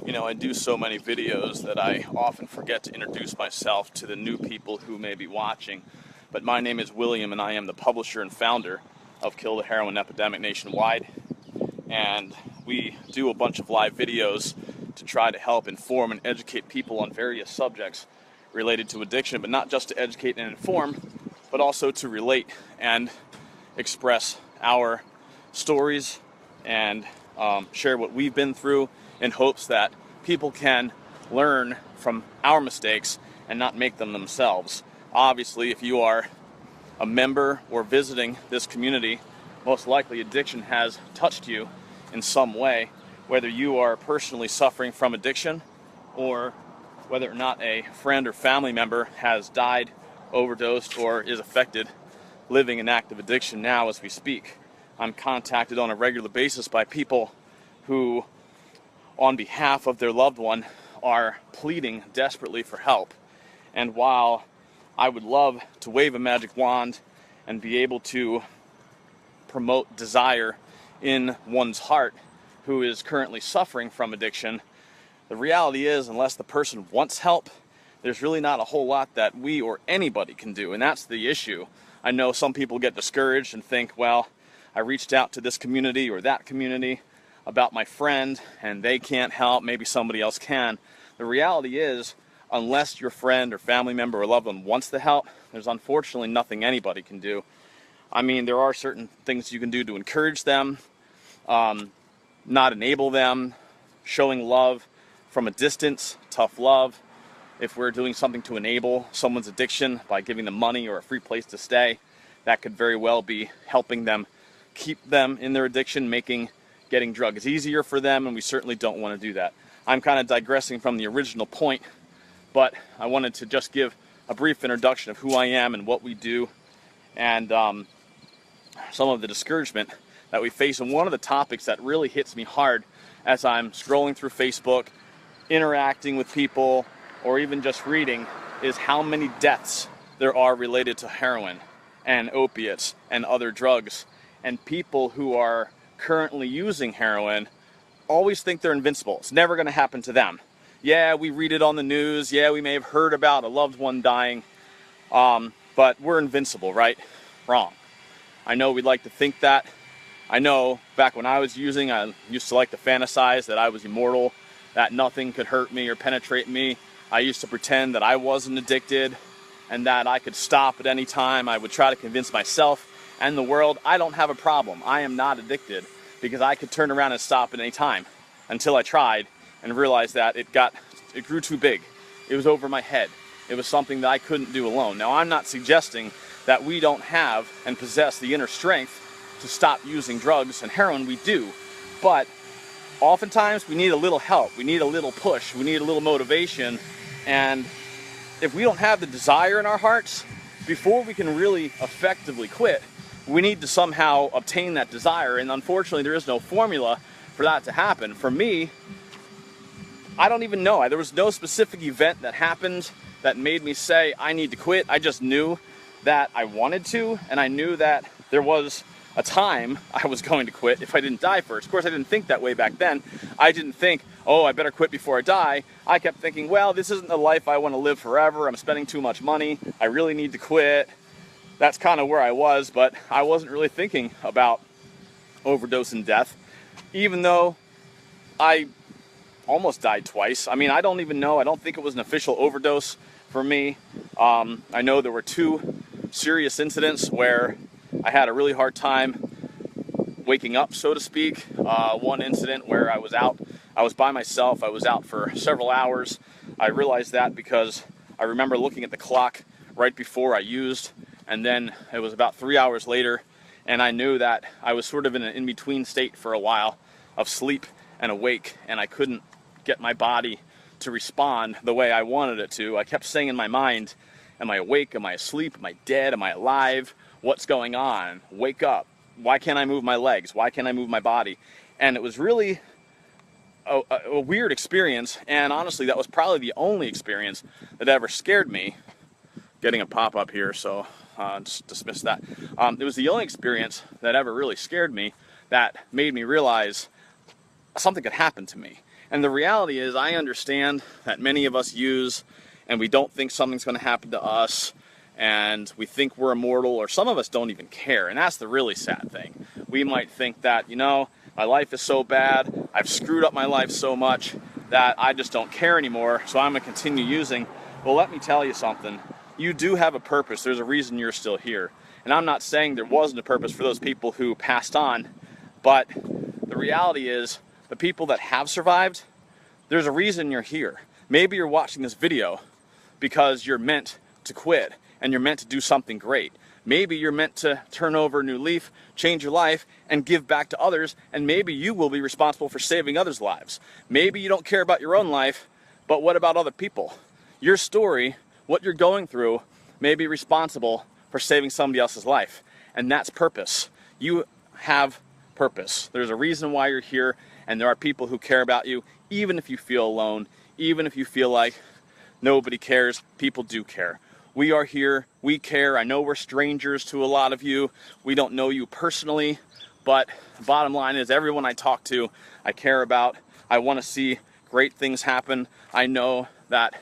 You know, I do so many videos that I often forget to introduce myself to the new people who may be watching. But my name is William, and I am the publisher and founder of Kill the Heroin Epidemic Nationwide. And we do a bunch of live videos to try to help inform and educate people on various subjects related to addiction, but not just to educate and inform, but also to relate and express our stories and share what we've been through in hopes that people can learn from our mistakes and not make them themselves. Obviously, if you are a member or visiting this community, most likely addiction has touched you in some way, whether you are personally suffering from addiction or whether or not a friend or family member has died, overdosed, or is affected living in active addiction now as we speak. I'm contacted on a regular basis by people who, on behalf of their loved one, are pleading desperately for help. And while I would love to wave a magic wand and be able to promote desire in one's heart who is currently suffering from addiction, the reality is, unless the person wants help, there's really not a whole lot that we or anybody can do, and that's the issue. I know some people get discouraged and think, well, I reached out to this community or that community about my friend and they can't help, maybe somebody else can. The reality is, unless your friend or family member or loved one wants the help, there's unfortunately nothing anybody can do. I mean, there are certain things you can do to encourage them, not enable them, showing love from a distance, tough love. If we're doing something to enable someone's addiction by giving them money or a free place to stay, that could very well be helping them keep them in their addiction, making getting drugs easier for them, and we certainly don't want to do that. I'm kind of digressing from the original point, but I wanted to just give a brief introduction of who I am and what we do, and some of the discouragement that we face. And one of the topics that really hits me hard as I'm scrolling through Facebook, interacting with people, or even just reading, is how many deaths there are related to heroin and opiates and other drugs. And people who are currently using heroin always think they're invincible. It's never going to happen to them. Yeah, we read it on the news. Yeah, we may have heard about a loved one dying. But we're invincible, right? Wrong. I know we'd like to think that. I know back when I was using, I used to like to fantasize that I was immortal, that nothing could hurt me or penetrate me. I used to pretend that I wasn't addicted and that I could stop at any time. I would try to convince myself and the world I don't have a problem. I am not addicted because I could turn around and stop at any time, until I tried and realized that it grew too big. It was over my head. It was something that I couldn't do alone. Now, I'm not suggesting that we don't have and possess the inner strength to stop using drugs and heroin. We do, but oftentimes we need a little help. We need a little push. We need a little motivation. And if we don't have the desire in our hearts, before we can really effectively quit, we need to somehow obtain that desire. And unfortunately, there is no formula for that to happen. For me, I don't even know. There was no specific event that happened that made me say I need to quit. I just knew that I wanted to, and I knew that there was a time I was going to quit if I didn't die first. Of course, I didn't think that way back then. I didn't think, oh, I better quit before I die. I kept thinking, well, this isn't the life I want to live forever. I'm spending too much money. I really need to quit. That's kind of where I was, but I wasn't really thinking about overdose and death, even though I almost died twice. I mean, I don't even know. I don't think it was an official overdose for me. I know there were two serious incidents where I had a really hard time waking up, so to speak. One incident where I was by myself. I was out for several hours. I realized that because I remember looking at the clock right before I used, and then it was about 3 hours later, and I knew that I was sort of in an in-between state for a while of sleep and awake, and I couldn't get my body to respond the way I wanted it to. I kept saying in my mind, am I awake? Am I asleep? Am I dead? Am I alive? What's going on? Wake up. Why can't I move my legs? Why can't I move my body? And it was really a weird experience, and honestly, that was probably the only experience that ever scared me. Getting a pop-up here, so just dismiss that. It was the only experience that ever really scared me, that made me realize something could happen to me. And the reality is, I understand that many of us use and we don't think something's going to happen to us, and we think we're immortal, or some of us don't even care. And that's the really sad thing. We might think that, you know, my life is so bad, I've screwed up my life so much that I just don't care anymore, so I'm going to continue using. Well, let me tell you something. You do have a purpose. There's a reason you're still here. And I'm not saying there wasn't a purpose for those people who passed on, but the reality is, the people that have survived, there's a reason you're here. Maybe you're watching this video because you're meant to quit and you're meant to do something great. Maybe you're meant to turn over a new leaf, change your life, and give back to others, and maybe you will be responsible for saving others' lives. Maybe you don't care about your own life, but what about other people? Your story, what you're going through, may be responsible for saving somebody else's life, and that's purpose. You have purpose. There's a reason why you're here, and there are people who care about you, even if you feel alone, even if you feel like nobody cares. People do care. We are here, we care. I know we're strangers to a lot of you. We don't know you personally, but the bottom line is, everyone I talk to, I care about. I want to see great things happen. I know that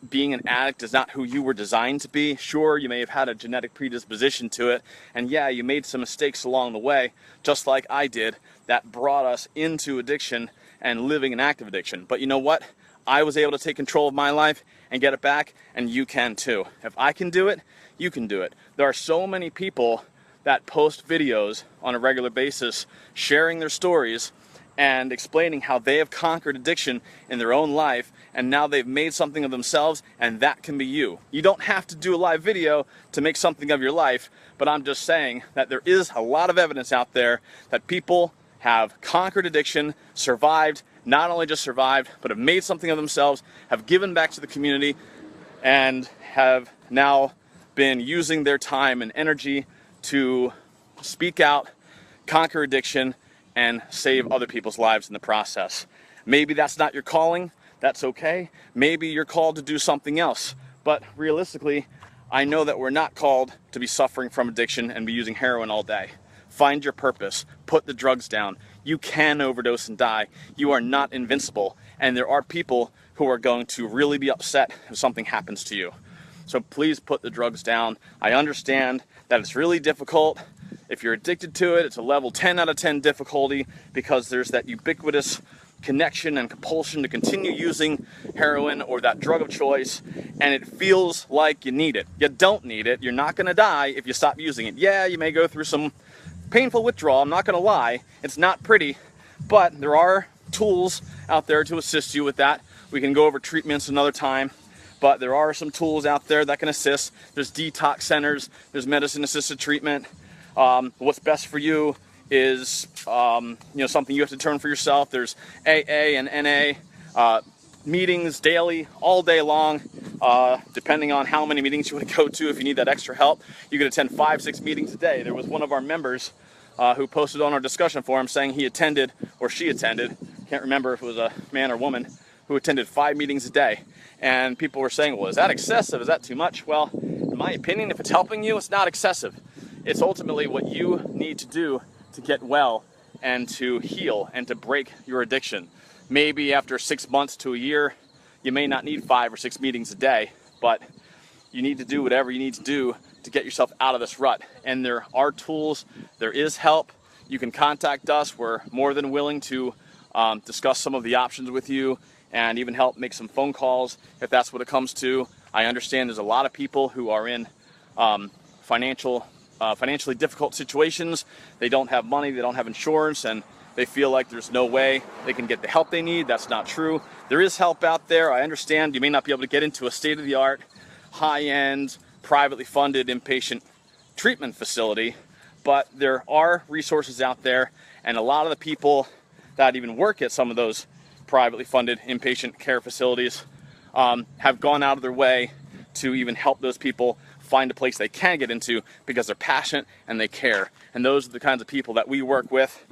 being an addict is not who you were designed to be. Sure, you may have had a genetic predisposition to it, and yeah, you made some mistakes along the way, just like I did, that brought us into addiction and living an active addiction. But you know what? I was able to take control of my life and get it back, and you can too. If I can do it, you can do it. There are so many people that post videos on a regular basis sharing their stories and explaining how they have conquered addiction in their own life, and now they've made something of themselves, and that can be you. You don't have to do a live video to make something of your life, but I'm just saying that there is a lot of evidence out there that people have conquered addiction, survived, not only just survived, but have made something of themselves, have given back to the community, and have now been using their time and energy to speak out, conquer addiction, and save other people's lives in the process. Maybe that's not your calling, that's okay. Maybe you're called to do something else, but realistically, I know that we're not called to be suffering from addiction and be using heroin all day. Find your purpose, put the drugs down. You can overdose and die. You are not invincible, and there are people who are going to really be upset if something happens to you. So please put the drugs down. I understand that it's really difficult. If you're addicted to it, it's a level 10 out of 10 difficulty, because there's that ubiquitous connection and compulsion to continue using heroin or that drug of choice, and it feels like you need it. You don't need it. You're not going to die if you stop using it. Yeah, you may go through some painful withdrawal, I'm not going to lie. It's not pretty, but there are tools out there to assist you with that. We can go over treatments another time, but there are some tools out there that can assist. There's detox centers, there's medicine-assisted treatment. What's best for you is something you have to determine for yourself. There's AA and NA meetings daily, all day long, depending on how many meetings you want to go to. If you need that extra help, you can attend 5-6 meetings a day. There was one of our members who posted on our discussion forum saying he attended, or she attended, can't remember if it was a man or woman, who attended 5 meetings a day. And people were saying, well, is that excessive? Is that too much? Well, in my opinion, if it's helping you, it's not excessive. It's ultimately what you need to do to get well and to heal and to break your addiction. Maybe after 6 months to a year, you may not need 5 or 6 meetings a day, but you need to do whatever you need to do to get yourself out of this rut. And there are tools, there is help. You can contact us. We're more than willing to discuss some of the options with you and even help make some phone calls if that's what it comes to. I understand there's a lot of people who are in financially difficult situations. They don't have money, they don't have insurance, and they feel like there's no way they can get the help they need. That's not true. There is help out there. I understand you may not be able to get into a state-of-the-art, high-end, privately funded inpatient treatment facility, but there are resources out there, and a lot of the people that even work at some of those privately funded inpatient care facilities have gone out of their way to even help those people find a place they can get into because they're passionate and they care. And those are the kinds of people that we work with.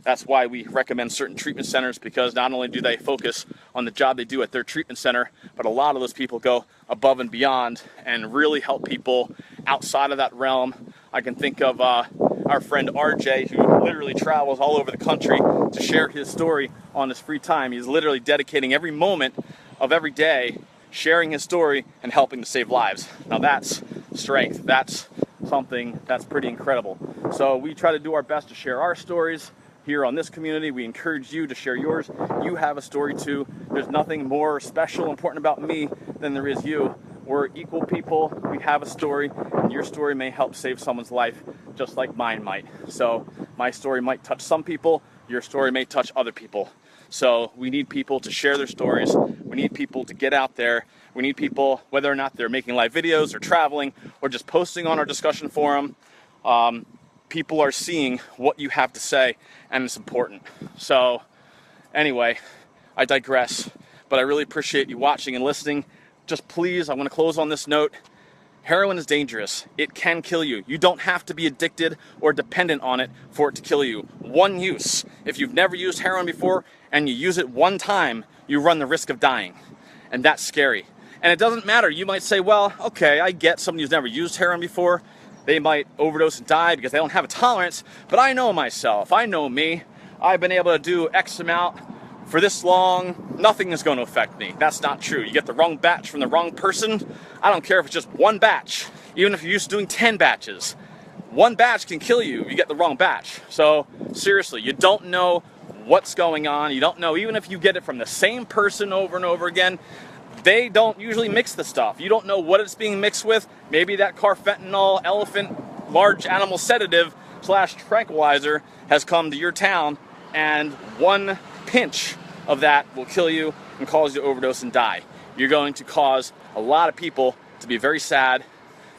That's why we recommend certain treatment centers, because not only do they focus on the job they do at their treatment center, but a lot of those people go above and beyond and really help people outside of that realm. I can think of our friend RJ, who literally travels all over the country to share his story on his free time. He's literally dedicating every moment of every day, sharing his story and helping to save lives. Now that's strength. That's something that's pretty incredible. So we try to do our best to share our stories here on this community. We encourage you to share yours. You have a story too. There's nothing more special, important about me than there is you. We're equal people. We have a story, and your story may help save someone's life just like mine might. So my story might touch some people. Your story may touch other people. So we need people to share their stories. We need people to get out there. We need people, whether or not they're making live videos or traveling or just posting on our discussion forum, people are seeing what you have to say, and it's important. So anyway, I digress, but I really appreciate you watching and listening. Just please, I want to close on this note. Heroin is dangerous. It can kill you. You don't have to be addicted or dependent on it for it to kill you. One use. If you've never used heroin before and you use it one time, you run the risk of dying. And that's scary. And it doesn't matter. You might say, well, okay, I get somebody who's never used heroin before. They might overdose and die because they don't have a tolerance. But I know myself. I know me. I've been able to do X amount for this long. Nothing is going to affect me. That's not true. You get the wrong batch from the wrong person. I don't care if it's just one batch. Even if you're used to doing 10 batches. One batch can kill you if you get the wrong batch. So seriously, you don't know what's going on. You don't know, even if you get it from the same person over and over again, they don't usually mix the stuff. You don't know what it's being mixed with. Maybe that carfentanil, elephant, large animal sedative / tranquilizer has come to your town, and one pinch of that will kill you and cause you to overdose and die. You're going to cause a lot of people to be very sad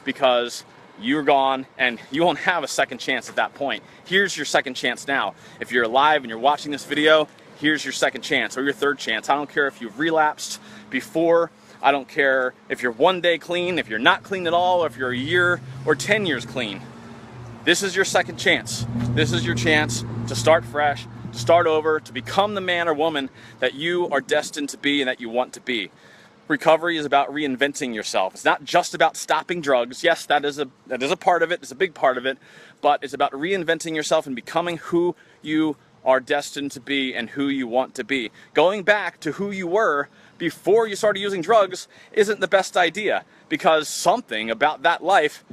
because you're gone and you won't have a second chance at that point. Here's your second chance now. If you're alive and you're watching this video, here's your second chance or your third chance. I don't care if you've relapsed before. I don't care if you're one day clean, if you're not clean at all, or if you're a year or 10 years clean. This is your second chance. This is your chance to start fresh, to start over, to become the man or woman that you are destined to be and that you want to be. Recovery is about reinventing yourself. It's not just about stopping drugs. Yes, that is a part of it. It's a big part of it. But it's about reinventing yourself and becoming who you are destined to be and who you want to be. Going back to who you were before you started using drugs isn't the best idea, because something about that life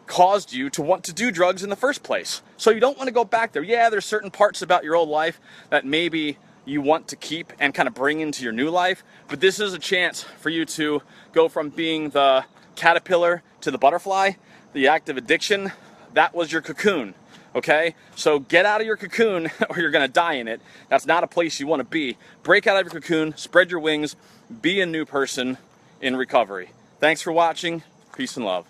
caused you to want to do drugs in the first place. So you don't want to go back there. Yeah, there's certain parts about your old life that maybe you want to keep and kind of bring into your new life, but this is a chance for you to go from being the caterpillar to the butterfly. The act of addiction, that was your cocoon, okay? So get out of your cocoon or you're gonna die in it. That's not a place you want to be. Break out of your cocoon, spread your wings, be a new person in recovery. Thanks for watching. Peace and love.